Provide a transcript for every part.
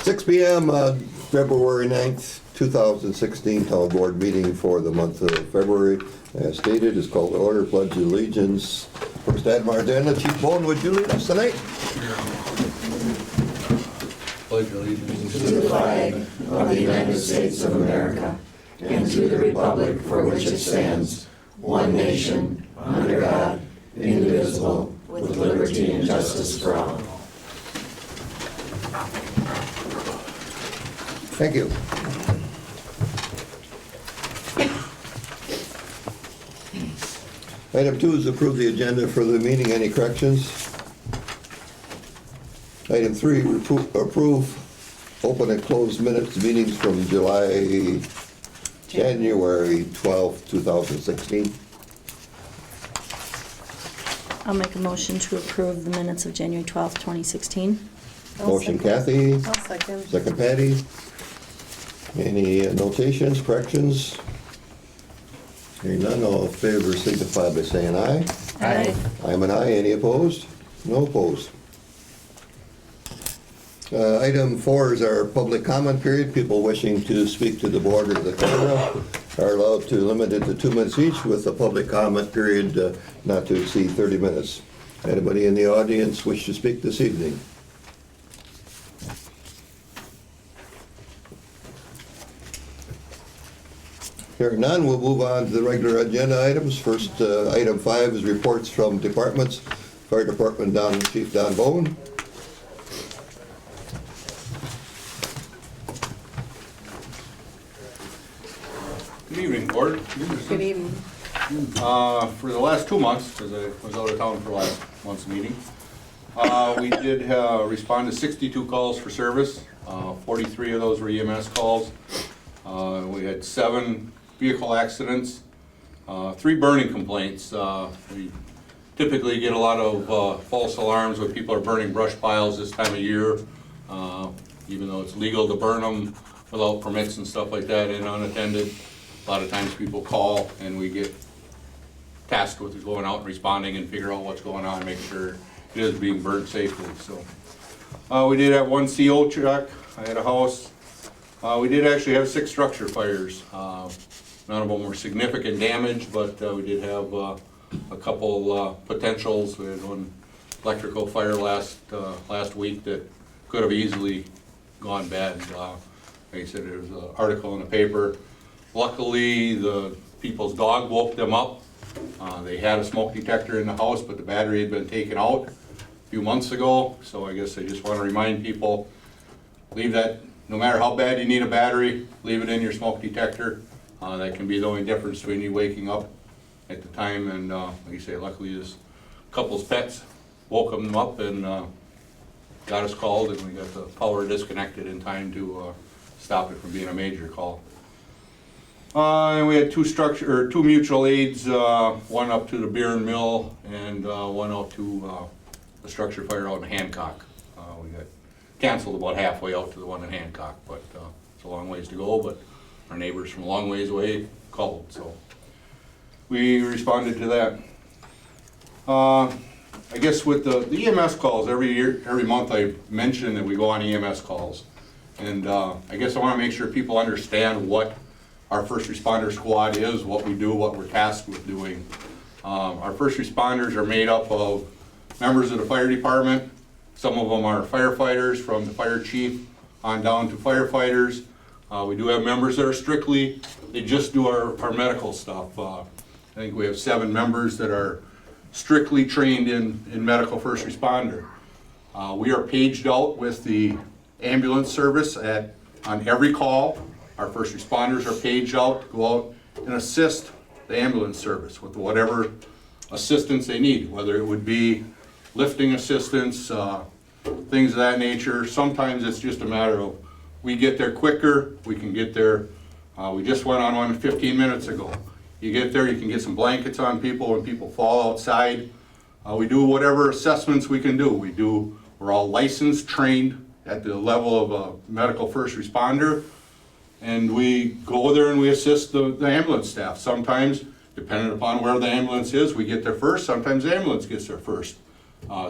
6 p.m. February 9th, 2016 Town Board meeting for the month of February. As stated, is called to order. Pledge of allegiance. First Admiral Dana, Chief Bone, would you lead us tonight? Pledge allegiance to the flag of the United States of America and to the republic for which it stands, one nation, under God, indivisible, with liberty and justice for all. Thank you. Item 2 is approve the agenda for the meeting. Any corrections? Item 3, approve open and closed minutes meetings from January 12th, 2016. I'll make a motion to approve the minutes of January 12th, 2016. Motion Kathy, I'll second. second Patty. Any notations, corrections? Hearing none, all in favor signify by saying aye. Aye. I'm an aye. Any opposed? No opposed. Item 4 is our public comment period. People wishing to speak to the board or the camera are allowed to limit it to 2 minutes each, with a public comment period not to exceed 30 minutes. Anybody in the audience wish to speak this evening? Hearing none, we'll move on to the regular agenda items. First, item 5 is reports from departments. Fire Department, Chief Don Bone. Good evening, Board. Good evening. For the last 2 months, because I was out of town for last month's meeting, we did respond to 62 calls for service. 43 of those were EMS calls. We had 7 vehicle accidents, 3 burning complaints. We typically get a lot of false alarms when people are burning brush piles this time of year, even though it's legal to burn them without permits and stuff like that and unattended. A lot of times people call and we get tasked with going out and responding and figure out what's going on and make sure it is being burned safely. So we did have 1 CO truck at a house. We did actually have 6 structure fires. None of them were significant damage, but we did have a couple potentials. We had 1 electrical fire last week that could have easily gone bad. Like I said, there was an article in the paper. Luckily, the people's dog woke them up. They had a smoke detector in the house, but the battery had been taken out a few months ago. So I guess I just want to remind people, leave that, no matter how bad you need a battery, leave it in your smoke detector. That can be the only difference between you waking up at the time and, like you say, luckily this couple's pets woke them up and got us called, and we got the power disconnected in time to stop it from being a major call. And we had 2 mutual aids, 1 up to the beer and mill and 1 out to the structure fire out in Hancock. We got canceled about halfway out to the one in Hancock, but it's a long ways to go, but our neighbors from a long ways away called, so we responded to that. I guess with the EMS calls, every month I mention that we go on EMS calls, and I guess I want to make sure people understand what our first responder squad is, what we do, what we're tasked with doing. Our first responders are made up of members of the fire department. Some of them are firefighters, from the fire chief on down to firefighters. We do have members that are strictly, they just do our medical stuff. I think we have 7 members that are strictly trained in medical first responder. We are paged out with the ambulance service on every call. Our first responders are paged out to go out and assist the ambulance service with whatever assistance they need, whether it would be lifting assistance, things of that nature. Sometimes it's just a matter of we get there quicker, we can get there. We just went on one 15 minutes ago. You get there, you can get some blankets on people when people fall outside. We do whatever assessments we can do. We're all licensed, trained at the level of a medical first responder, and we go there and we assist the ambulance staff. Sometimes, depending upon where the ambulance is, we get there first. Sometimes the ambulance gets there first.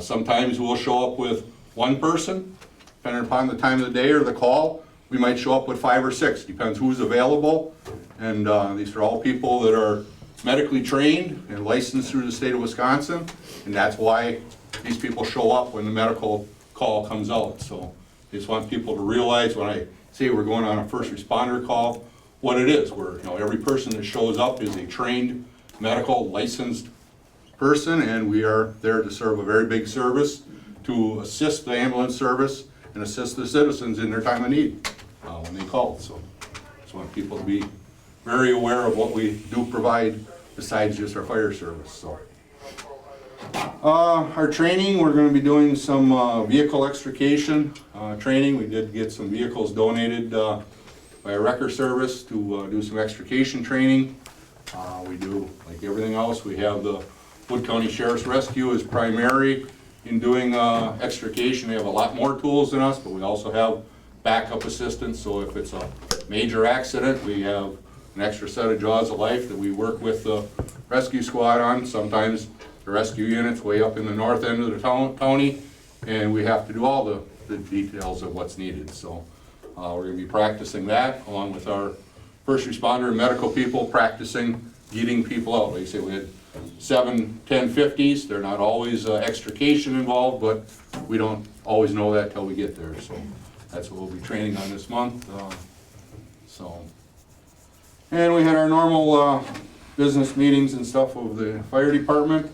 Sometimes we'll show up with one person, depending upon the time of the day or the call, we might show up with 5 or 6, depends who's available. And these are all people that are medically trained and licensed through the state of Wisconsin, and that's why these people show up when the medical call comes out. So I just want people to realize when I say we're going on a first responder call, what it is. We're, every person that shows up is a trained medical licensed person, and we are there to serve a very big service, to assist the ambulance service and assist the citizens in their time of need when they call. So just want people to be very aware of what we do provide besides just our fire service. So our training, we're going to be doing some vehicle extrication training. We did get some vehicles donated by a wrecker service to do some extrication training. We do, like everything else, we have the Wood County Sheriff's Rescue is primary in doing extrication. They have a lot more tools than us, but we also have backup assistance. So if it's a major accident, we have an extra set of jaws of life that we work with the rescue squad on. Sometimes the rescue unit's way up in the north end of the county, and we have to do all the details of what's needed. So we're going to be practicing that along with our first responder and medical people, practicing getting people out. Like I say, we had 7, 10, 50s. They're not always extrication involved, but we don't always know that till we get there. So that's what we'll be training on this month. And we had our normal business meetings and stuff of the fire department.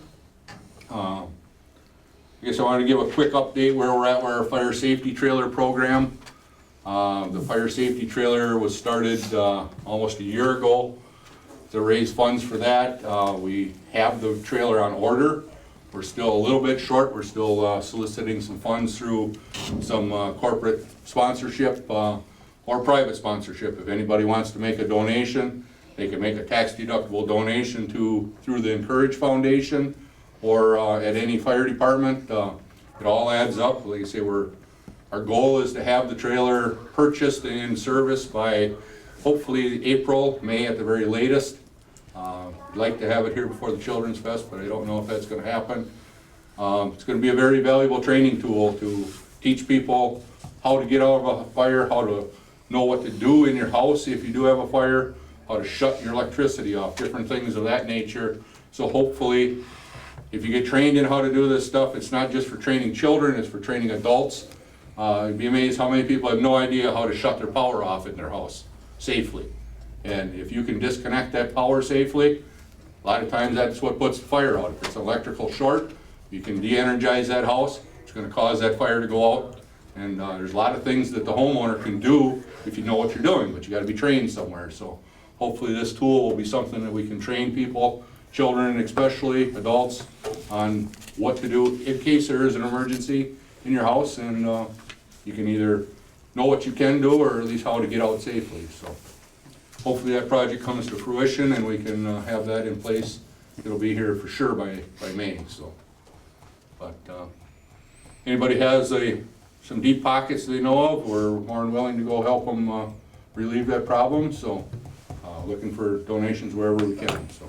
I guess I wanted to give a quick update where we're at with our fire safety trailer program. The fire safety trailer was started almost a year ago to raise funds for that. We have the trailer on order. We're still a little bit short. We're still soliciting some funds through some corporate sponsorship or private sponsorship. If anybody wants to make a donation, they can make a tax deductible donation through the Encourage Foundation or at any fire department. It all adds up. Like I say, our goal is to have the trailer purchased and in service by hopefully April, May at the very latest. I'd like to have it here before the Children's Fest, but I don't know if that's going to happen. It's going to be a very valuable training tool to teach people how to get out of a fire, how to know what to do in your house if you do have a fire, how to shut your electricity off, different things of that nature. So hopefully, if you get trained in how to do this stuff, it's not just for training children, it's for training adults. You'd be amazed how many people have no idea how to shut their power off in their house safely. And if you can disconnect that power safely, a lot of times that's what puts the fire out. If it's an electrical short, you can de-energize that house. It's going to cause that fire to go out. And there's a lot of things that the homeowner can do if you know what you're doing, but you got to be trained somewhere. So hopefully this tool will be something that we can train people, children especially, adults, on what to do in case there is an emergency in your house, and you can either know what you can do or at least how to get out safely. So hopefully that project comes to fruition and we can have that in place. It'll be here for sure by May. So, but anybody has some deep pockets they know of, we're more than willing to go help them relieve that problem. So looking for donations wherever we can. So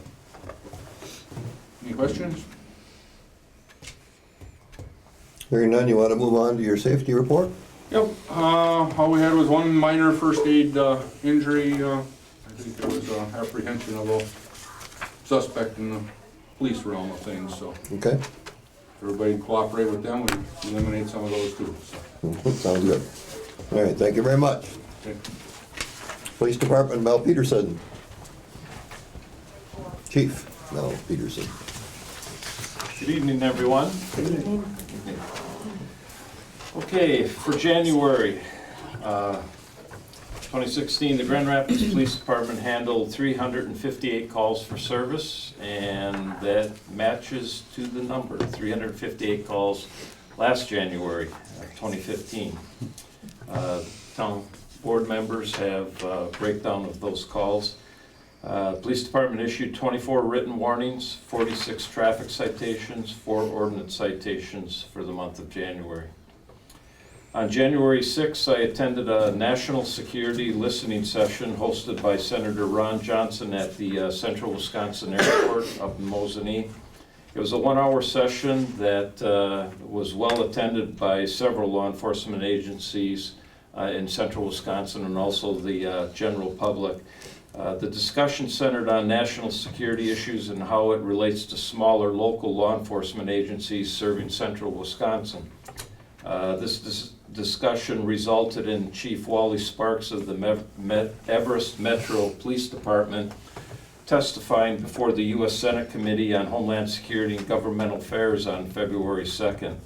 any questions? Hearing none, you want to move on to your safety report? Yep, all we had was one minor first aid injury. I think there was apprehension of a suspect in the police realm of things, so Okay. if everybody cooperate with them, we eliminate some of those too. So. Sounds good. All right, thank you very much. Okay. Police Department, Mel Peterson. Chief Mel Peterson. Good evening, everyone. Okay, for January 2016, the Grand Rapids Police Department handled 358 calls for service, and that matches to the number, 358 calls last January 2015. Town board members have a breakdown of those calls. Police Department issued 24 written warnings, 46 traffic citations, 4 ordinance citations for the month of January. On January 6th, I attended a national security listening session hosted by Senator Ron Johnson at the Central Wisconsin Airport up in Mosinee. It was a 1-hour session that was well attended by several law enforcement agencies in central Wisconsin and also the general public. The discussion centered on national security issues and how it relates to smaller local law enforcement agencies serving central Wisconsin. This discussion resulted in Chief Wally Sparks of the Everest Metro Police Department testifying before the U.S. Senate Committee on Homeland Security and Governmental Affairs on February 2nd.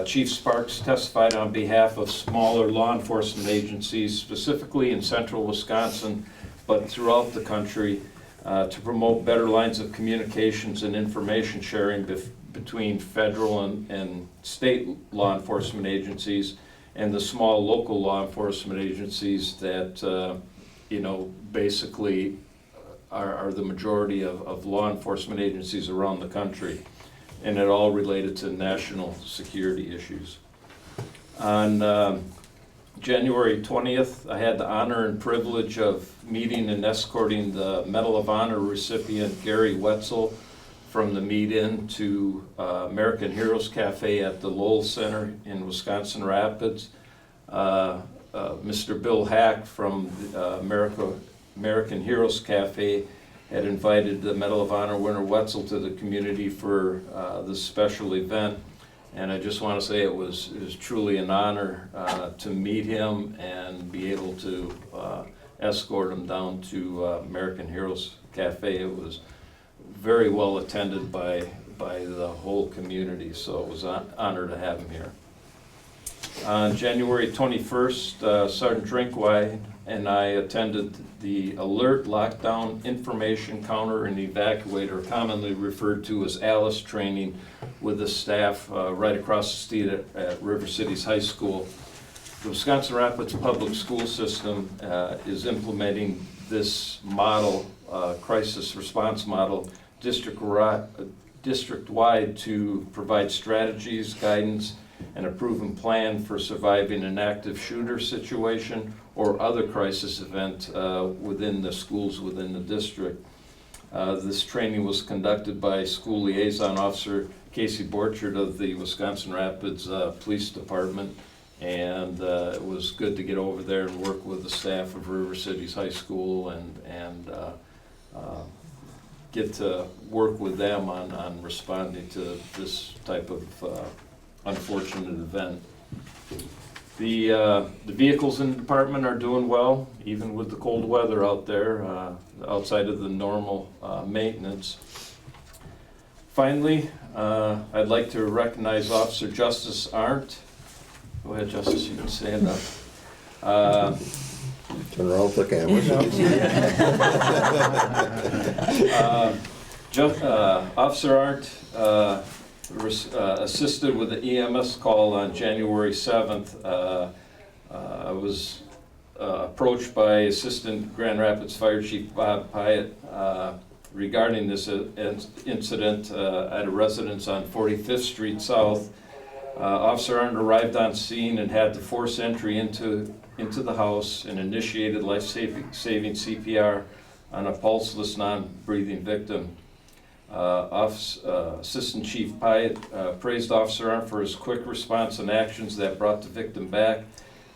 Chief Sparks testified on behalf of smaller law enforcement agencies, specifically in central Wisconsin, but throughout the country, to promote better lines of communications and information sharing between federal and state law enforcement agencies and the small local law enforcement agencies that, basically are the majority of law enforcement agencies around the country, and it all related to national security issues. On January 20th, I had the honor and privilege of meeting and escorting the Medal of Honor recipient Gary Wetzel from the meet-in to American Heroes Cafe at the Lowell Center in Wisconsin Rapids. Mr. Bill Hack from American Heroes Cafe had invited the Medal of Honor winner Wetzel to the community for this special event. And I just want to say it was truly an honor to meet him and be able to escort him down to American Heroes Cafe. It was very well attended by the whole community, so it was an honor to have him here. On January 21st, Sergeant Drinkwine and I attended the Alert Lockdown Information Counter and Evacuator, commonly referred to as ALICE training, with the staff right across the street at River Cities High School. The Wisconsin Rapids Public School System is implementing this model, crisis response model, district-wide to provide strategies, guidance, and a proven plan for surviving an active shooter situation or other crisis event within the schools within the district. This training was conducted by School Liaison Officer Casey Borchard of the Wisconsin Rapids Police Department, and it was good to get over there and work with the staff of River Cities High School and get to work with them on responding to this type of unfortunate event. The vehicles in the department are doing well, even with the cold weather out there, outside of the normal maintenance. Finally, I'd like to recognize Officer Justice Arndt. Go ahead, Justice, you can stand up. Turn around with the camera. Officer Arndt assisted with the EMS call on January 7th. I was approached by Assistant Grand Rapids Fire Chief Bob Pyatt regarding this incident at a residence on 45th Street South. Officer Arndt arrived on scene and had to force entry into the house and initiated life-saving CPR on a pulseless, non-breathing victim. Assistant Chief Pyatt praised Officer Arndt for his quick response and actions that brought the victim back,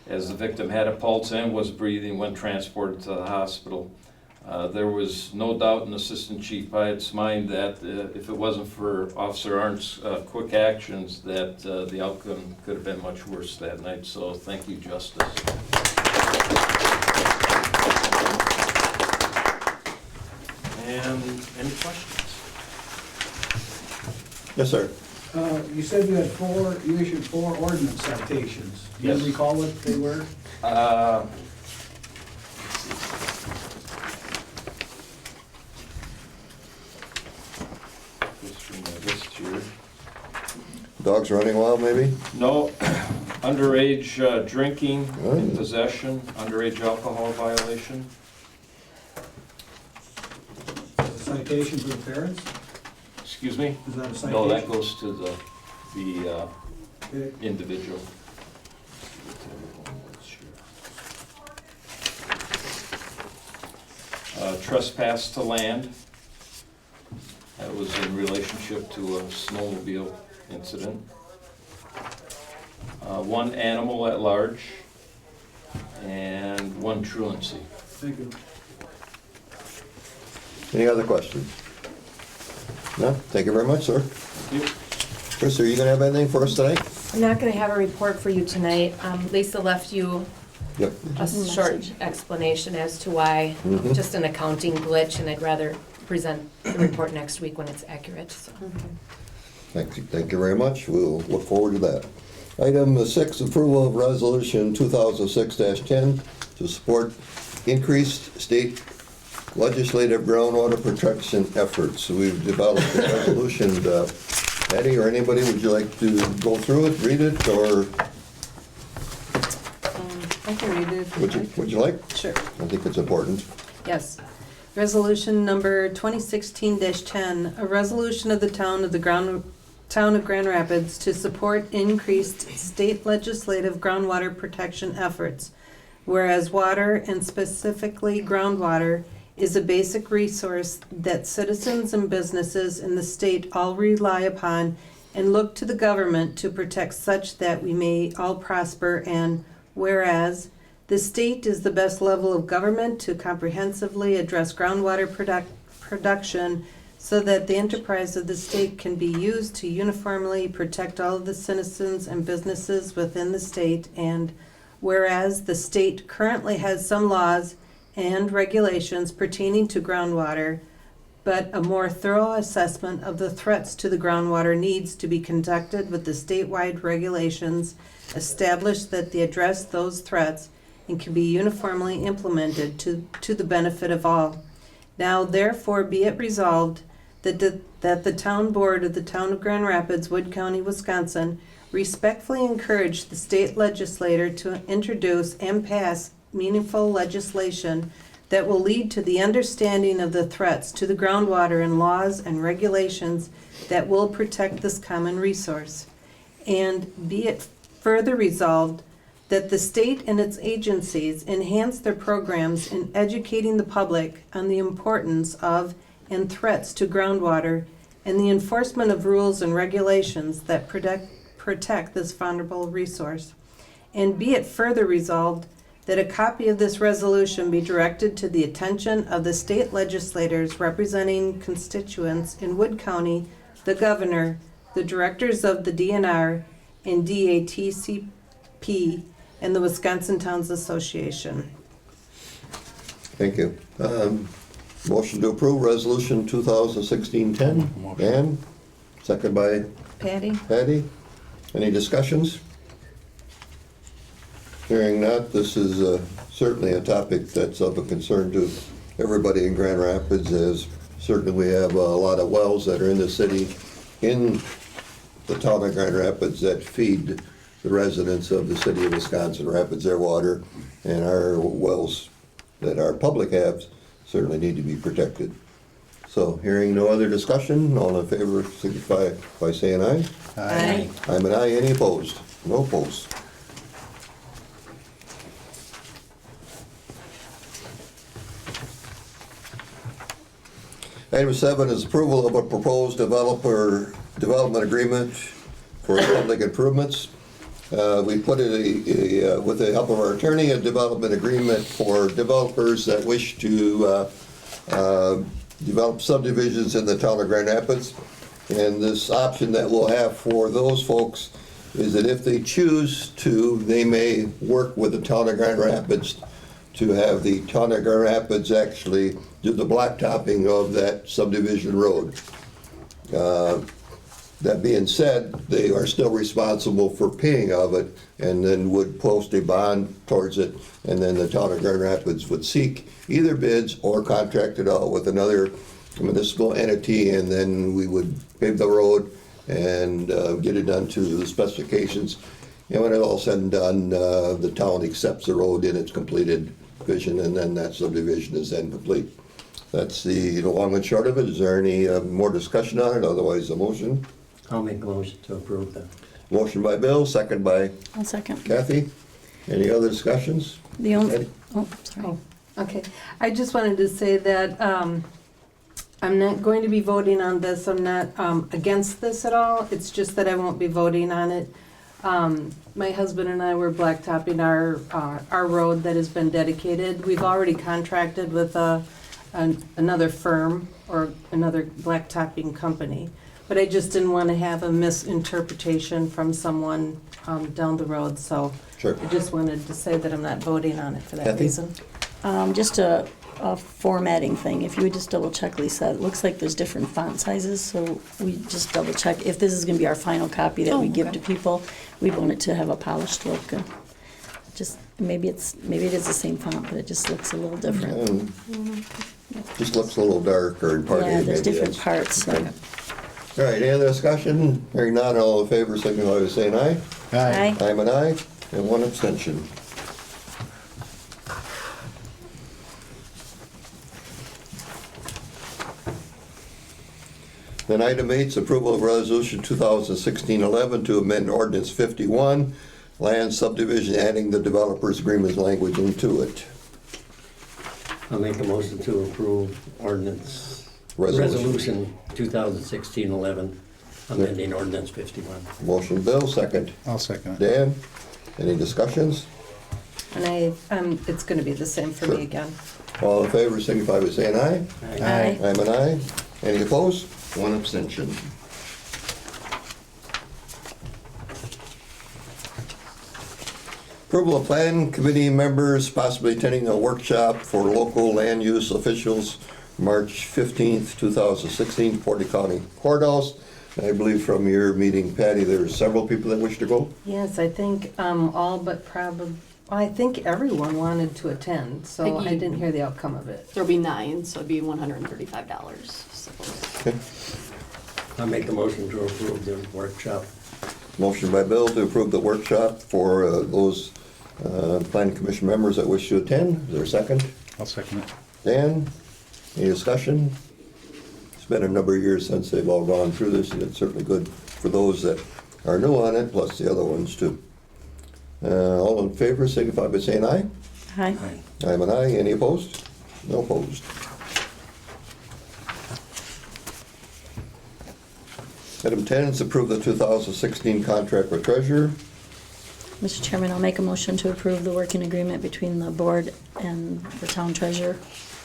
as the victim had a pulse and was breathing when transported to the hospital. There was no doubt in Assistant Chief Pyatt's mind that if it wasn't for Officer Arndt's quick actions, that the outcome could have been much worse that night. So thank you, Justice. And any questions? Yes, sir. You said you issued 4 ordinance citations. Do you Yes. recall what they were? Just from my list here. Dogs running wild, maybe? No, underage drinking Oh. in possession, underage alcohol violation. A citation for the parents? Excuse me? Is that a citation? No, that goes to the Okay. individual. Trespass to land. That was in relationship to a snowmobile incident. One animal at large, and one truancy. Thank you. Any other questions? No? Thank you very much, sir. Yep. Chris, are you gonna have anything for us tonight? I'm not gonna have a report for you tonight. Lisa left you Yep. a short explanation as to why, Mhm. just an accounting glitch, and I'd rather present the report next week when it's accurate, so. Thank you very much. We'll look forward to that. Item 6, approval of resolution 2006-10 to support increased state legislative groundwater protection efforts. We've developed a resolution. Patty or anybody, would you like to go through it, read it, or I can read it if you'd like. would you like? Sure, I think it's important. yes. Resolution number 2016-10, a resolution of the Town of Grand Rapids to support increased state legislative groundwater protection efforts. Whereas water, and specifically groundwater, is a basic resource that citizens and businesses in the state all rely upon and look to the government to protect, such that we may all prosper, and whereas the state is the best level of government to comprehensively address groundwater production so that the enterprise of the state can be used to uniformly protect all of the citizens and businesses within the state, and whereas the state currently has some laws and regulations pertaining to groundwater, but a more thorough assessment of the threats to the groundwater needs to be conducted with the statewide regulations established that they address those threats and can be uniformly implemented to the benefit of all. Now therefore be it resolved that the town board of the Town of Grand Rapids, Wood County, Wisconsin, respectfully encourage the state legislator to introduce and pass meaningful legislation that will lead to the understanding of the threats to the groundwater and laws and regulations that will protect this common resource. And be it further resolved that the state and its agencies enhance their programs in educating the public on the importance of and threats to groundwater and the enforcement of rules and regulations that protect this vulnerable resource. And be it further resolved that a copy of this resolution be directed to the attention of the state legislators representing constituents in Wood County, the governor, the directors of the DNR and DATCP, and the Wisconsin Towns Association. Thank you. Motion to approve resolution 2016-10. Ann, second by Patty? Patty. Any discussions? Hearing not, this is certainly a topic that's of a concern to everybody in Grand Rapids, as certainly we have a lot of wells that are in the city, in the town of Grand Rapids, that feed the residents of the city of Wisconsin, Rapids Air Water, and our wells that our public have certainly need to be protected. So hearing no other discussion, all in favor signify by saying aye. Aye. I'm an aye. Any opposed? No opposed. Item 7 is approval of a proposed development agreement for public improvements. We put with the help of our attorney, a development agreement for developers that wish to develop subdivisions in the town of Grand Rapids. And this option that we'll have for those folks is that if they choose to, they may work with the town of Grand Rapids to have the town of Grand Rapids actually do the blacktopping of that subdivision road. That being said, they are still responsible for paying of it, and then would post a bond towards it, and then the town of Grand Rapids would seek either bids or contract it out with another municipal entity, and then we would pave the road and get it done to the specifications. And when it's all said and done, the town accepts the road in its completed vision, and then that subdivision is then complete. That's the long and short of it. Is there any more discussion on it? Otherwise, a motion. I'll make a motion to approve the. Motion by Bill, second by I'll second. Kathy. Any other discussions? The only, oh, sorry. Oh, okay. I just wanted to say that I'm not going to be voting on this, I'm not against this at all, it's just that I won't be voting on it. My husband and I were blacktopping our road that has been dedicated. We've already contracted with another firm or another blacktopping company, but I just didn't want to have a misinterpretation from someone down the road, so Sure. I just wanted to say that I'm not voting on it for that Kathy? reason. Just a formatting thing, if you would just double check, Lisa, it looks like there's different font sizes, so we just double check. If this is gonna be our final copy that we give to people, we want it to have a polished look. Just, maybe it is the same font, but it just looks a little different. Just looks a little darker in part A. Yeah, there's maybe different that's- parts, so. All right, any other discussion? Hearing none, all in favor, signify by saying aye. Aye. I'm an aye, and one abstention. Then item 8 is approval of resolution 2016-11 to amend ordinance 51, land subdivision, adding the developer's agreement language into it. I'll make a motion to approve ordinance, Resolution. resolution 2016-11, amending ordinance 51. Motion Bill, second. I'll second it. Dan, any discussions? And it's gonna be the same for Sure. me again. All in favor, signify by saying aye. Aye. I'm an aye. Any opposed? One abstention. Approval of plan committee members possibly attending a workshop for local land use officials, March 15th, 2016, Portage County Courthouse. And I believe from your meeting, Patty, there are several people that wish to go. Yes, I think all but probably, I think everyone wanted to attend, so I didn't hear the outcome of it. There'll be 9, so it'd be $135, suppose. I'll make a motion to approve the workshop. Motion by Bill to approve the workshop for those planning commission members that wish to attend. Is there a second? I'll second it. Dan, any discussion? It's been a number of years since they've all gone through this, and it's certainly good for those that are new on it, plus the other ones too. All in favor, signify by saying aye. Aye. I'm an aye. Any opposed? No opposed. Item 10 is approve the 2016 contract with treasurer. Mr. Chairman, I'll make a motion to approve the working agreement between the board and the town treasurer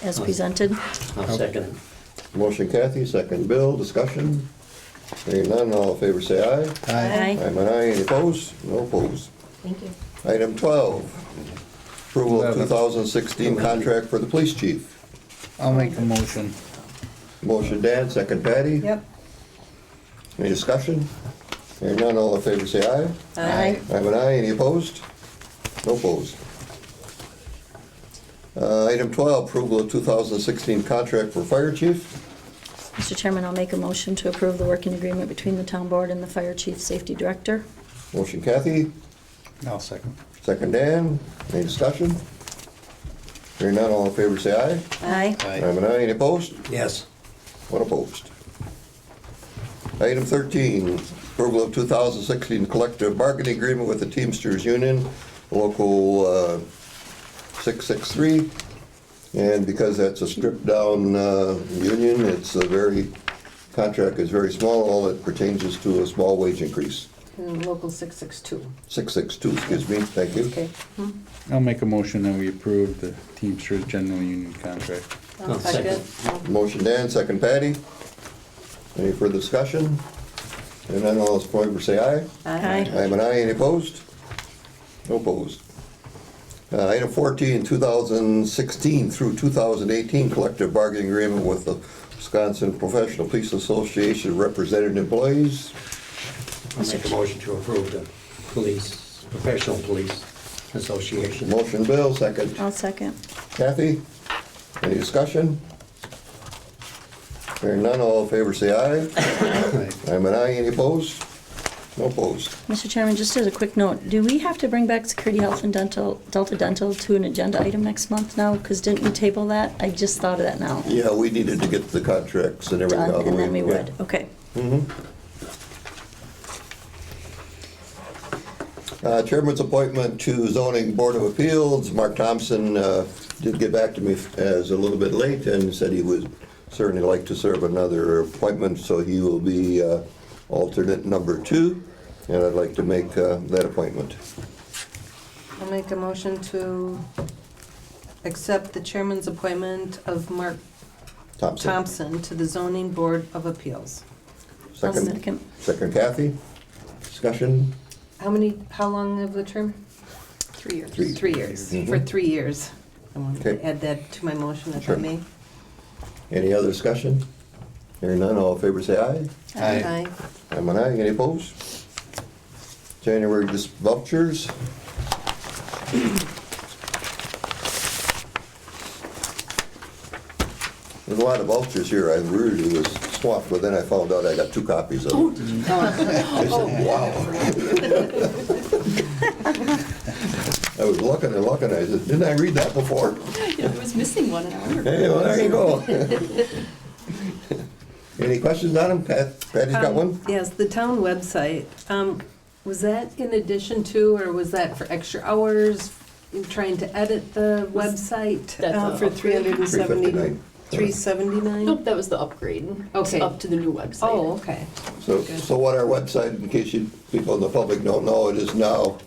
as presented. I'll second it. Motion Kathy, second Bill. Discussion? Hearing none, all in favor say aye. Aye. I'm an aye. Any opposed? No opposed. Thank you. Item 12, approval of 2016 contract for the police chief. I'll make a motion. Motion Dan, second Patty. Yep. Any discussion? Hearing none, all in favor say aye. Aye. I'm an aye. Any opposed? No opposed. Item 12, approval of 2016 contract for fire chief. Mr. Chairman, I'll make a motion to approve the working agreement between the town board and the fire chief safety director. Motion Kathy, I'll second. second Dan. Any discussion? Hearing none, all in favor say aye. Aye. I'm an aye. Any opposed? Yes. One opposed. Item 13, approval of 2016 collective bargaining agreement with the Teamsters Union, local 663. And because that's a stripped down union, it's a contract is very small. All it pertains is to a small wage increase. Local 662. 662, excuse me, thank you. Okay. I'll make a motion that we approve the Teamsters General Union contract. I'll second. Motion Dan, second Patty. Any further discussion? And then all those in favor say aye. Aye. I'm an aye. Any opposed? No opposed. Item 14, 2016 through 2018 collective bargaining agreement with the Wisconsin Professional Police Association represented employees. I'll make a motion to approve the police, professional police association. Motion Bill, second I'll second. Kathy. Any discussion? Hearing none, all in favor say aye. I'm an aye. Any opposed? No opposed. Mr. Chairman, just as a quick note, do we have to bring back security health and dental, Delta Dental to an agenda item next month now? Because didn't we table that? I just thought of that now. Yeah, we needed to get the contracts and everything out of Done, the way. and then we Yeah. would, okay. Chairman's appointment to zoning board of appeals. Mark Thompson did get back to me as a little bit late and said he would certainly like to serve another appointment, so he will be alternate number 2, and I'd like to make that appointment. I'll make a motion to accept the chairman's appointment of Mark Thompson to the Zoning Board of Appeals. Second. Second Kathy. Discussion? How long of the term? 3 years. 3 years, Mhm. for 3 years. I want Okay. to add that to my motion if I Sure. may. Any other discussion? Hearing none, all in favor say aye. Aye. I'm an aye. Any opposed? January vouchers. There's a lot of vouchers here. I really was swamped, but then I found out I got 2 copies of them. I said, wow. I was looking and looking. I said, didn't I read that before? Yeah, I was missing one, and I wondered. Hey, well, there you go. Any questions on them? Patty's got one? Yes, the town website, was that in addition to, or was that for extra hours in trying to edit the website That's a for upgrade. 359. 379? Nope, that was the upgrade. Okay. It's up to the new website. Oh, okay. So what our website, in case people in the public don't know, it is now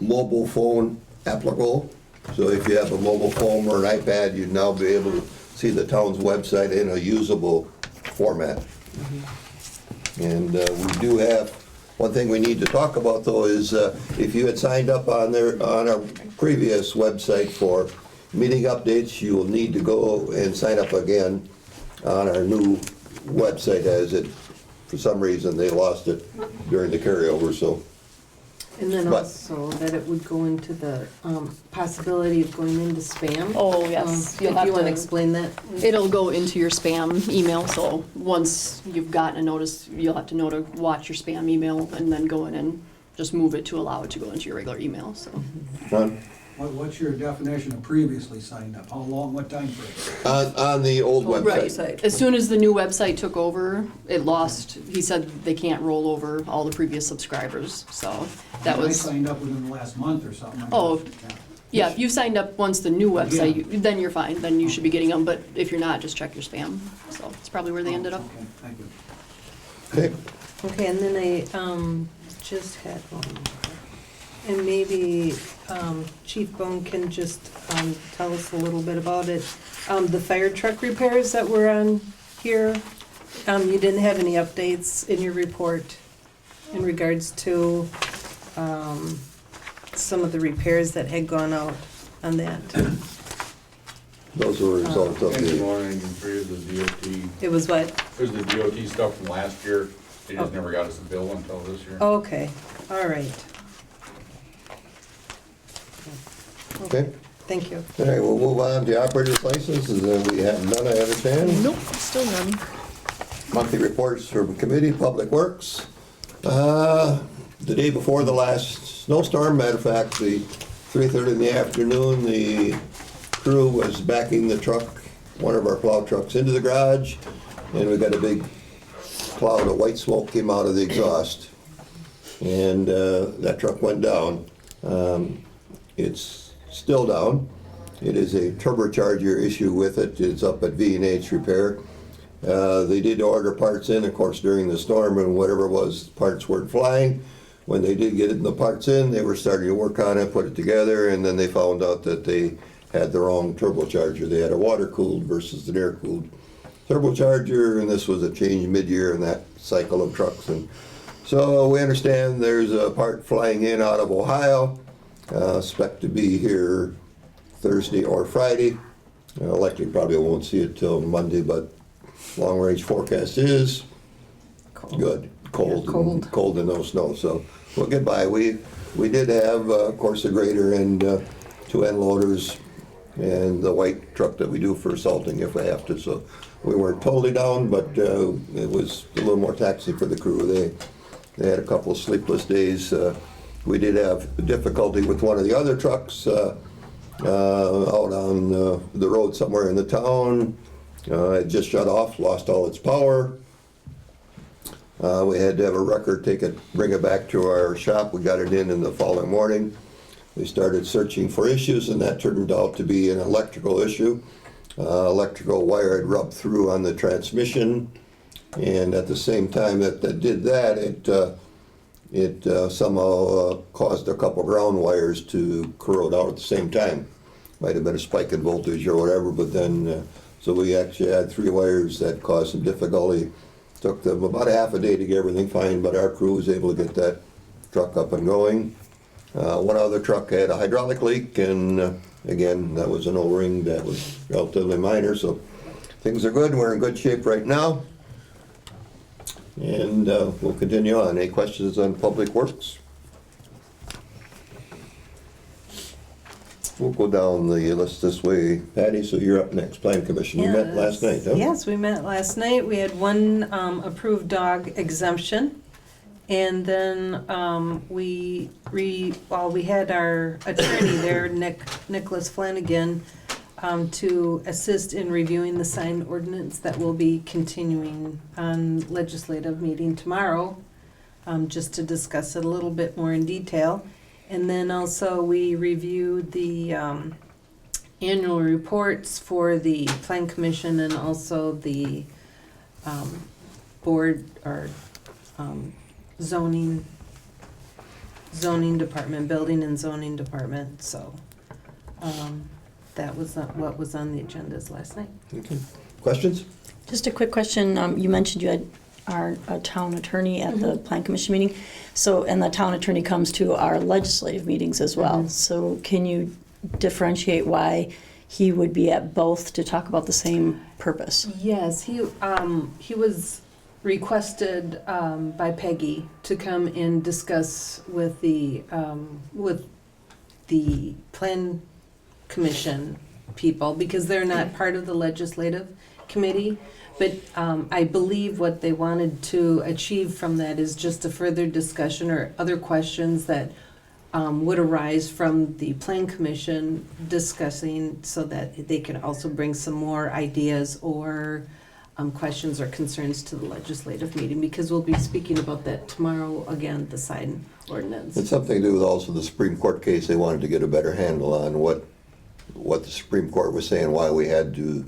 mobile phone applicable. So if you have a mobile phone or an iPad, you'd now be able to see the town's website in a usable format. And we do have, one thing we need to talk about though is if you had signed up on our previous website for meeting updates, you will need to go and sign up again on our new website, as it, for some reason, they lost it during the carryover, so. And then But- also that it would go into the possibility of going into spam. Oh, yes. If You'll you have want to to- explain that. It'll go into your spam email, so once you've gotten a notice, you'll have to know to watch your spam email and then go in and just move it to allow it to go into your regular email, so. Ron? What's your definition of previously signed up? How long, what time frame? On the old website. Right. As soon as the new website took over, it lost, he said they can't roll over all the previous subscribers, so that I was, signed up within the last month or something. Oh. Yeah. yeah, if you signed up once the new website, then you're fine, then you should be getting them, but if you're not, just check your spam. So it's probably where they ended up. Okay, thank you. Okay, Okay, and then I just had one more. And maybe Chief Bone can just tell us a little bit about it. The fire truck repairs that were on here, you didn't have any updates in your report in regards to some of the repairs that had gone out on that. those were a result of And the, morning, and here's the DOT, It was what? here's the DOT stuff from last year. They just Oh. never got us a bill until this year. Okay, all right. okay. Thank you. All right, we'll move on to operator's licenses, and we have none, I understand. Nope, still none. Monthly reports from committee, Public Works. The day before the last snowstorm, matter of fact, the 3:30 in the afternoon, the crew was backing the truck, one of our plow trucks, into the garage, and we got a big cloud of white smoke came out of the exhaust. And that truck went down. It's still down. It is a turbocharger issue with it. It's up at V&H Repair. They did order parts in, of course, during the storm, and whatever it was, parts weren't flying. When they did get the parts in, they were starting to work on it, put it together, and then they found out that they had the wrong turbocharger. They had a water-cooled versus an air-cooled turbocharger, and this was a change mid-year in that cycle of trucks. And so we understand there's a part flying in out of Ohio, expect to be here Thursday or Friday. Likely probably won't see it till Monday, but long-range forecast is good, cold, Yeah, cold. and cold and no snow. So we'll get by. We did have, of course, a grader and 2 end loaders and the white truck that we do for salting if we have to. So we weren't totally down, but it was a little more taxing for the crew. They had a couple of sleepless days. We did have difficulty with one of the other trucks out on the road somewhere in the town. It just shut off, lost all its power. We had to have a wrecker bring it back to our shop. We got it in the following morning. We started searching for issues, and that turned out to be an electrical issue. electrical wire had rubbed through on the transmission, and at the same time that did that, it somehow caused a couple ground wires to corrode out at the same time. Might have been a spike in voltage or whatever, but then, so we actually had 3 wires that caused some difficulty. Took them about a half a day to get everything fine, but our crew was able to get that truck up and going. One other truck had a hydraulic leak, and again, that was an O-ring that was relatively minor, so things are good. We're in good shape right now. And we'll continue on. Any questions on Public Works? We'll go down the list this way. Patty, so you're up next. Plan Commission. You met last night, huh? Yes, we met last night. We had one approved dog exemption. And then we had our attorney there, Nicholas Flanagan, to assist in reviewing the sign ordinance that will be continuing on legislative meeting tomorrow, just to discuss it a little bit more in detail. And then also we reviewed the annual reports for the Plan Commission and also the board or zoning department, building and zoning department, so that was what was on the agendas last night. Okay. Questions? Just a quick question. You mentioned you had our town attorney at the Plan Commission meeting. So, and the town attorney comes to our legislative meetings as well. So can you differentiate why he would be at both to talk about the same purpose? Yes, he was requested by Peggy to come and discuss with the Plan Commission people, because they're not part of the legislative committee. But I believe what they wanted to achieve from that is just a further discussion or other questions that would arise from the Plan Commission discussing, so that they could also bring some more ideas or questions or concerns to the legislative meeting, because we'll be speaking about that tomorrow again, the sign ordinance. It's something to do with also the Supreme Court case. They wanted to get a better handle on what the Supreme Court was saying, why we had to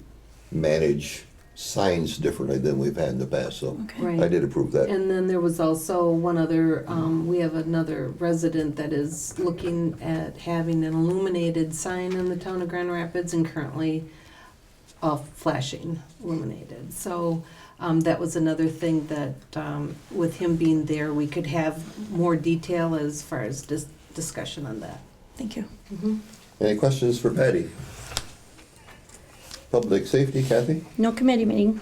manage signs differently than we've had in the past, so Right. I did approve that. And then there was also one other, we have another resident that is looking at having an illuminated sign in the town of Grand Rapids, and currently flashing illuminated. So that was another thing that, with him being there, we could have more detail as far as discussion on that. Thank you. Any questions for Patty? Public Safety, Kathy? No committee meeting.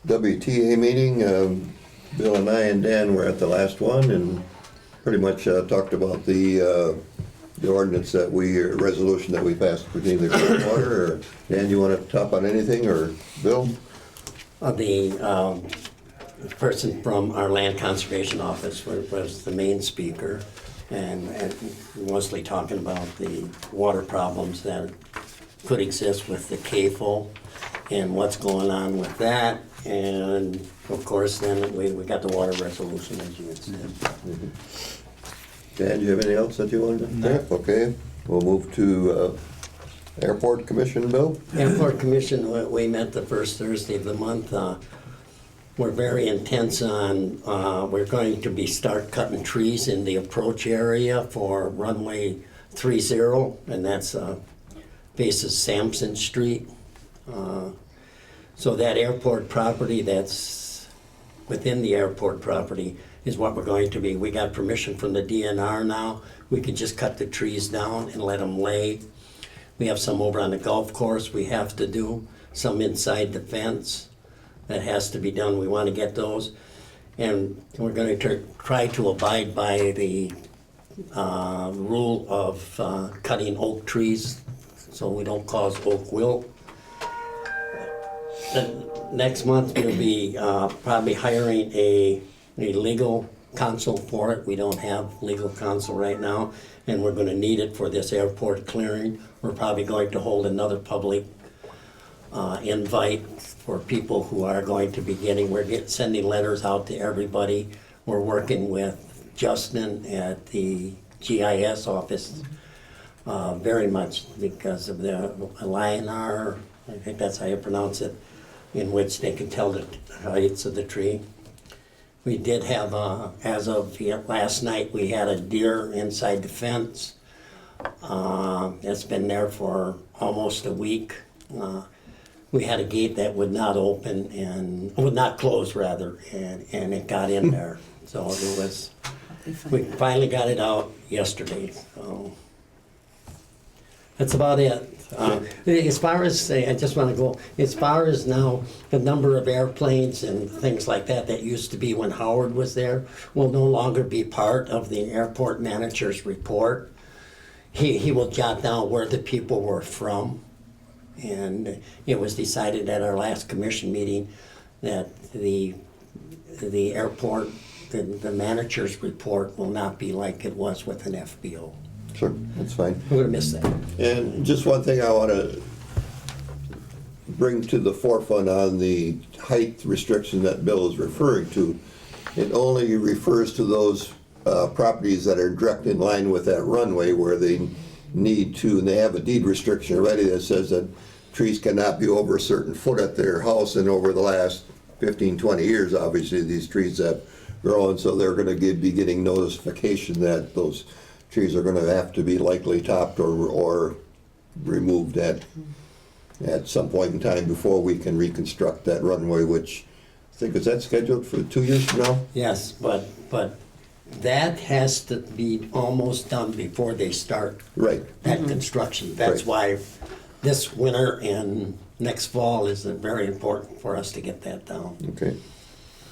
WTA meeting, Bill and I and Dan were at the last one and pretty much talked about the ordinance that resolution that we passed pertaining to groundwater. Dan, you want to top on anything, or Bill? The person from our land conservation office was the main speaker, and mostly talking about the water problems that could exist with the CAFO and what's going on with that. And of course, then we got the water resolution, as you had said. Dan, do you have anything else that you wanted to? No. Okay, we'll move to Airport Commission, Bill? Airport Commission, we met the first Thursday of the month. We're very intense on, we're going to start cutting trees in the approach area for runway 30, and that's faces Sampson Street. So that airport property that's within the airport property is what we're going to be. We got permission from the DNR now. We could just cut the trees down and let them lay. We have some over on the golf course we have to do, some inside the fence that has to be done. We want to get those. And we're going to try to abide by the rule of cutting oak trees so we don't cause oak wilt. Next month we'll be probably hiring a legal counsel for it. We don't have legal counsel right now, and we're going to need it for this airport clearing. We're probably going to hold another public invite for people who are going to be sending letters out to everybody. We're working with Justin at the GIS office very much because of the lion-R, I think that's how you pronounce it, in which they can tell the heights of the tree. We did have, as of last night, we had a deer inside the fence. It's been there for almost a week. We had a gate that would not open and, would not close rather, and it got in there. So it was, we finally got it out yesterday, so. That's about it. As far as, I just want to go, as far as now, the number of airplanes and things like that that used to be when Howard was there will no longer be part of the airport manager's report. He will jot down where the people were from. And it was decided at our last commission meeting that the airport, the manager's report will not be like it was with an FBO. Sure, that's fine. We're gonna miss that. And just one thing I want to bring to the forefront on the height restriction that Bill is referring to. It only refers to those properties that are direct in line with that runway where they need to, and they have a deed restriction already that says that trees cannot be over a certain foot at their house, and over the last 15, 20 years, obviously, these trees have grown, so they're going to be getting notification that those trees are going to have to be likely topped or removed at some point in time before we can reconstruct that runway, which I think, is that scheduled for 2 years from now? Yes, but that has to be almost done before they start Right. that construction. That's Right. why this winter and next fall is very important for us to get that down. Okay.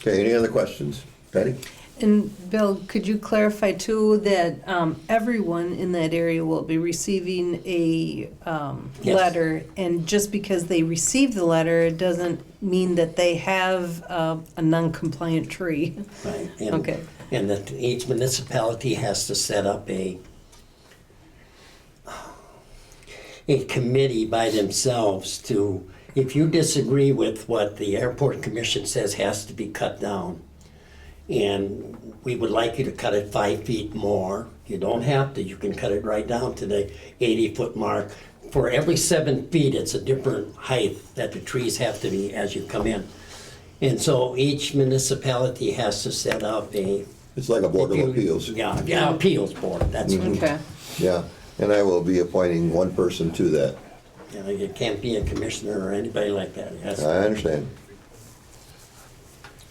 Okay, any other questions? Patty? And Bill, could you clarify too that everyone in that area will be receiving a Yes. letter, and just because they receive the letter, it doesn't mean that they have a non-compliant tree? Right. And- Okay. And that each municipality has to set up a committee by themselves to, if you disagree with what the airport commission says has to be cut down, and we would like you to cut it 5 feet more, you don't have to, you can cut it right down to the 80-foot mark. For every 7 feet, it's a different height that the trees have to be as you come in. And so each municipality has to set up a. It's like a board of appeals. Yeah, appeals board, that's right. Okay. Yeah, and I will be appointing one person to that. You know, you can't be a commissioner or anybody like that. It has to- I understand.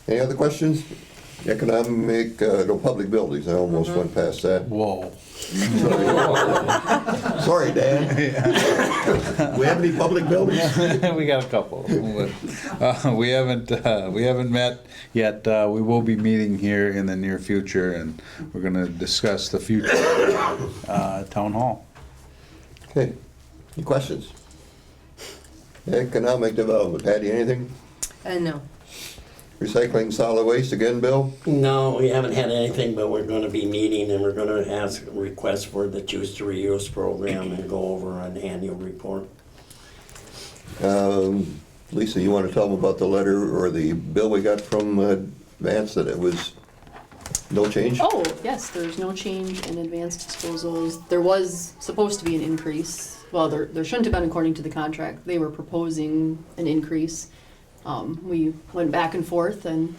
Any other questions? Economic, no, public buildings, I almost went past that. Whoa. Sorry, Dan. We have any public buildings? We got a couple. We haven't met yet. We will be meeting here in the near future, and we're gonna discuss the future town hall. Okay, any questions? Economic development, Patty, anything? No. Recycling solid waste again, Bill? No, we haven't had anything, but we're gonna be meeting and we're gonna ask requests for the Choose to Reuse program and go over an annual report. Lisa, you want to tell them about the letter or the bill we got from Vance that it was no change? Oh, yes, there's no change in advanced disposals. There was supposed to be an increase. Well, there shouldn't have been according to the contract. They were proposing an increase. We went back and forth and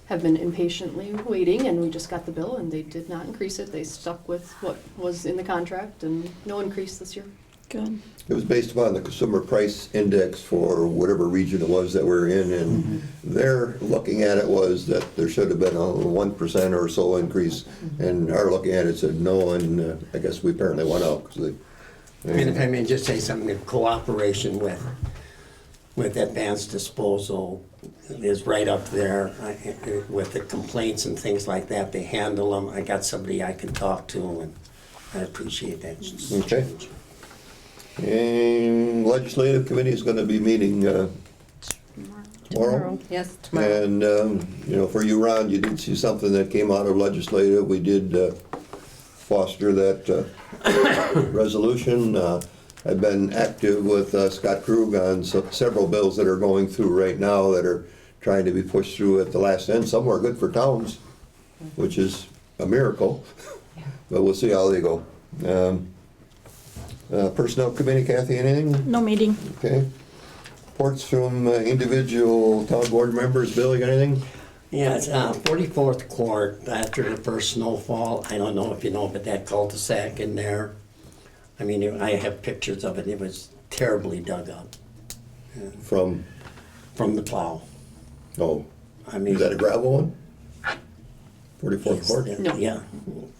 have been impatiently waiting, and we just got the bill, and they did not increase it. They stuck with what was in the contract, and no increase this year. Good. It was based upon the consumer price index for whatever region it was that we're in, and their looking at it was that there should have been a 1% or so increase, and our looking at it said no, and I guess we apparently went out, because And if I may just say something, in cooperation with advanced disposal is right up there with the complaints and things like that. They handle them. I got somebody I can talk to, and I appreciate that. Okay. And legislative committee is going to be meeting tomorrow. Yes, tomorrow. And, you know, for you, Ron, you did see something that came out of legislative. We did foster that resolution. I've been active with Scott Krug on several bills that are going through right now that are trying to be pushed through at the last end. Some are good for towns, which is a miracle, but we'll see how they go. Personnel Committee, Kathy, anything? No meeting. Okay. Reports from individual town board members. Bill, you got anything? Yeah, it's 44th Court, after the first snowfall. I don't know if you know, but that cul-de-sac in there, I mean, I have pictures of it. It was terribly dug up From, from the plow. oh, I mean, is that a gravel one? 44th yes, Court? yeah, yeah.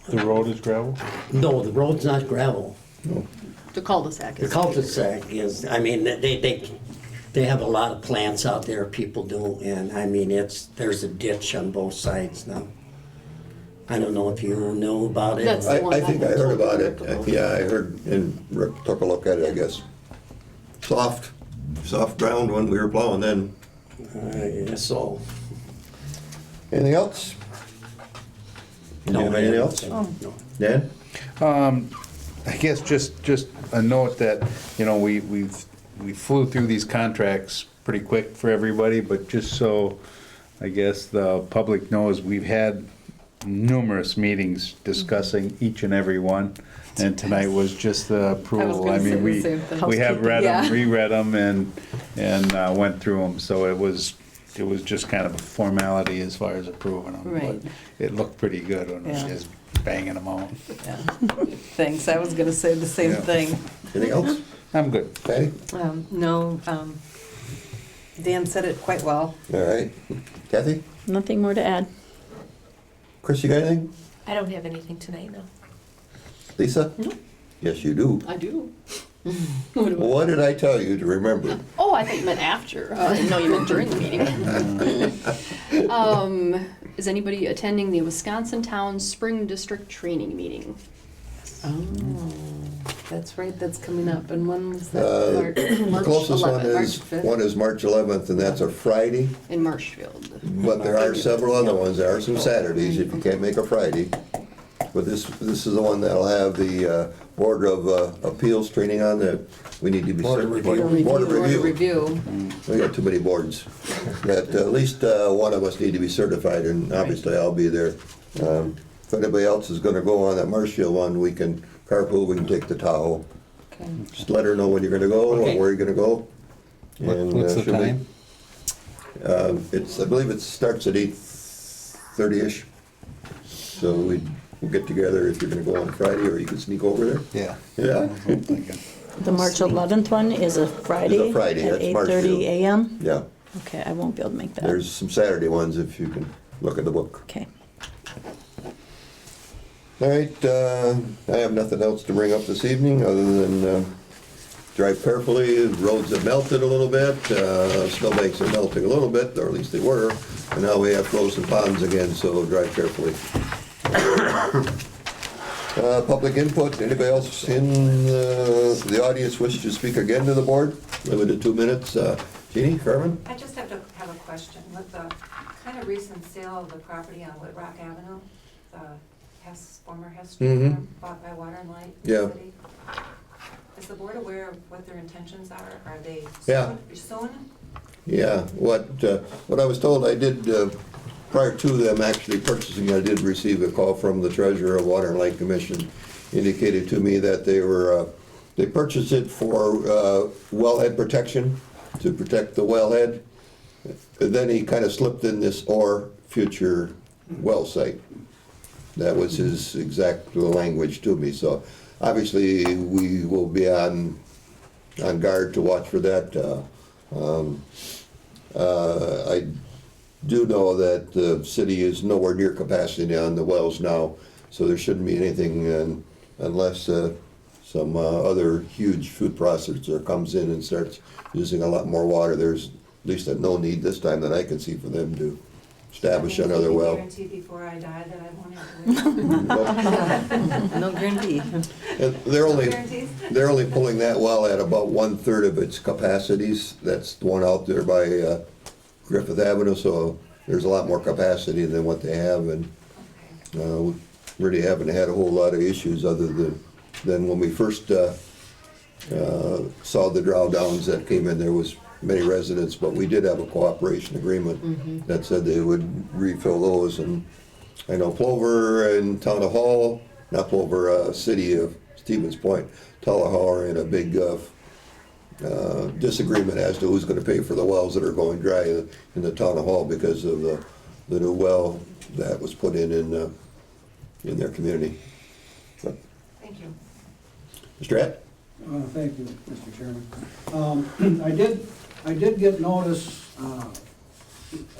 The road is gravel? No, the road's not gravel. The cul-de-sac The is. cul-de-sac is, I mean, they have a lot of plants out there, people do, and I mean, there's a ditch on both sides now. I don't know if you know about it. That's- I think I heard about it. Yeah, I heard, and Rick took a look at it, I guess. Soft ground when we were plowing then. Yeah, so. Anything else? You have anything else? No. Dan? I guess just a note that, we flew through these contracts pretty quick for everybody, but just so I guess the public knows, we've had numerous meetings discussing each and every one, and tonight was just the approval. gonna say mean, the same thing. we have read them, Yeah. reread them, and went through them, so it was just kind of a formality as far as approving them. Right. But it looked pretty good when we Yeah. was just banging them out. Yeah. Thanks, I was gonna say the same Yeah. thing. Anything else? I'm good. Patty? No, Dan said it quite well. All right. Kathy? Nothing more to add. Chris, you got anything? I don't have anything tonight, no. Lisa? No. Yes, you do. I do. What did I tell you to remember? Oh, I thought you meant after. No, you meant during the meeting. Is anybody attending the Wisconsin Town Spring District Training Meeting? Oh, that's right, that's coming up, and when was that? The March closest 11th, one is March 11th, and that's a Friday. In Marshfield. But there are several other ones. There are some Saturdays if you can't make a Friday. But this is the one that'll have the Board of Appeals training on that. We need to be Board of certified. Review. Board of Review. Review. We got too many boards. That at least one of us need to be certified, and obviously I'll be there. If anybody else is gonna go on that Marshfield one, we can carpool, we can take the Tahoe. Okay. Just let her know when you're gonna go, or Okay. where you're gonna go. And, What's the she'll be- time? I believe it starts at 8:30-ish. So we'll get together if you're gonna go on Friday, or you can sneak over there. Yeah. Yeah? I'm thinking. The March 11th one is a Friday. It's a Friday, At that's 8:30 Marshfield. a.m.? Yeah. Okay, I won't be able to make that. There's some Saturday ones if you can look at the book. Okay. All right, I have nothing else to bring up this evening, other than drive carefully. The roads have melted a little bit, snowbanks are melting a little bit, or at least they were, and now we have frozen ponds again, so drive carefully. Public input, anybody else in the audience wish to speak again to the board? Limited 2 minutes. Jeannie, Carmen? I just have a question. With the kind of recent sale of the property on Whitrock Avenue, the former Hess Street Mhm. farm bought by Water and Light Yeah. City, is the board aware of what their intentions are? Are they Yeah. suing? Yeah, what I was told, I did, prior to them actually purchasing, I did receive a call from the treasurer of Water and Light Commission, indicated to me that they purchased it for wellhead protection, to protect the wellhead. Then he kind of slipped in this or future well site. That was his exact language to me, so obviously we will be on guard to watch for that. I do know that the city is nowhere near capacity on the wells now, so there shouldn't be anything unless some other huge food processor comes in and starts using a lot more water. There's at least no need this time that I can see for them to establish another well. Guarantee before I die that I won't have to wait. No guarantee. And they're only, Guarantees? they're only pulling that well at about 1/3 of its capacities. That's the one out there by Griffith Avenue, so there's a lot more capacity than what they have, and we really haven't had a whole lot of issues other than when we first saw the drawdowns that came in. There was many residents, but we did have a cooperation agreement that said they would refill those, and I know Plover and Town of Hall, not Plover, City of Stevens Point, Tullahaw are in a big disagreement as to who's gonna pay for the wells that are going dry in the town of Hall because of the new well that was put in their community. But, Thank you. Mr. Att? Thank you, Mr. Chairman. I did get notice,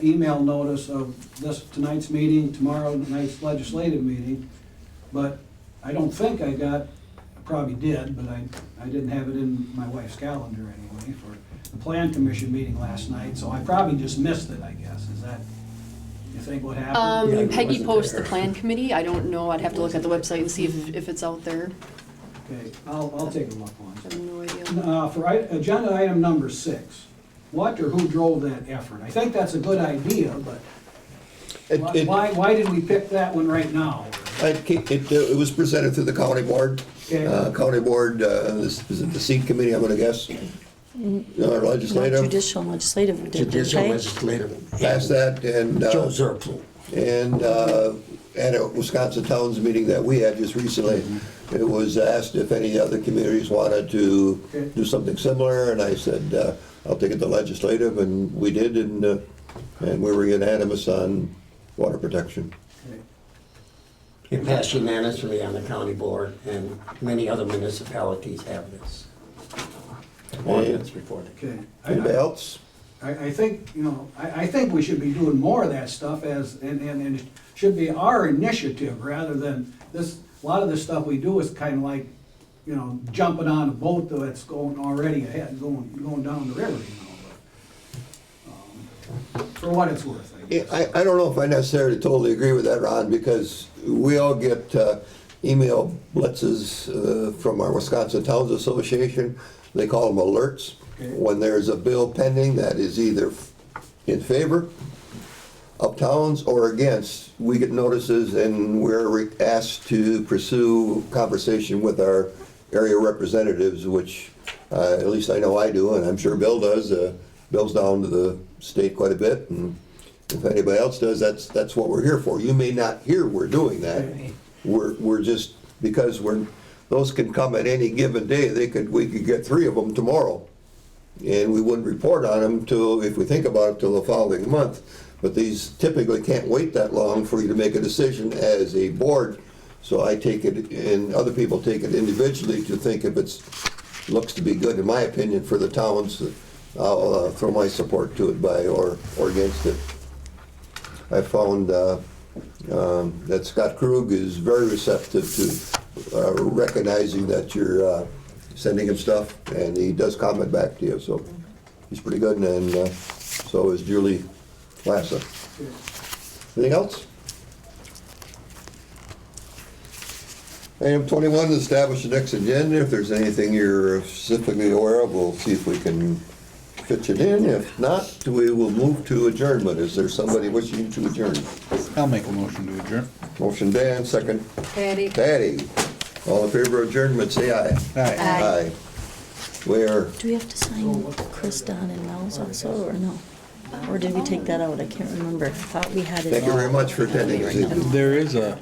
email notice of tonight's meeting, tomorrow night's legislative meeting, but I don't think I probably did, but I didn't have it in my wife's calendar anyway for the Plan Commission meeting last night, so I probably just missed it, I guess. Is that, you think what happened? Yeah, I Peggy wasn't posts the there. plan committee. I don't know. I'd have to look at the website and see if it's out there. Okay, I'll take a look once. I have no idea. For agenda item number 6, what or who drove that effort? I think that's a good idea, but why did we pick that one right now? It was presented to the county board. Okay. County board, is it the seat committee, I'm gonna guess? Or Not legislative? judicial and legislative, we did, Judicial okay? legislative. Passed that and. Joe Zerpel. And at a Wisconsin Towns meeting that we had just recently, it was asked if any other communities wanted to Okay. do something similar, and I said, I'll take it to legislative, and we did, and we were unanimous on water protection. Okay. It passed unanimously on the county board, and many other municipalities have this ordinance before they. Okay. Anybody else? I think, I think we should be doing more of that stuff and it should be our initiative rather than this, a lot of this stuff we do is kind of like, jumping on a boat that's going already ahead, going down the river, but, for what it's worth, I guess. I don't know if I necessarily totally agree with that, Ron, because we all get email blitzes from our Wisconsin Towns Association. They call them alerts. Okay. When there's a bill pending that is either in favor of towns or against, we get notices and we're asked to pursue conversation with our area representatives, which at least I know I do, and I'm sure Bill does. Bill's down to the state quite a bit, and if anybody else does, that's what we're here for. You may not hear we're doing that. We're just, because those can come at any given day. We could get 3 of them tomorrow, and we wouldn't report on them till, if we think about it, till the following month. But these typically can't wait that long for you to make a decision as a board. So I take it, and other people take it individually to think if it looks to be good, in my opinion, for the towns, I'll throw my support to it or against it. I found that Scott Krug is very receptive to recognizing that you're sending him stuff, and he does comment back to you, so he's pretty good, and so is Julie Lassa. Anything else? Item 21, establish the next agenda. If there's anything you're specifically aware of, we'll see if we can fit it in. If not, we will move to adjournment. Is there somebody wishing to adjourn? I'll make a motion to adjourn. Motion Dan, second Patty? Patty. All in favor of adjournment, say aye. Aye. Aye. Where? Do we have to sign Chris, Don, and Mel's also, or no? Or did we take that out? I can't remember. Thought we had it. Thank you very much for attending this evening. There is a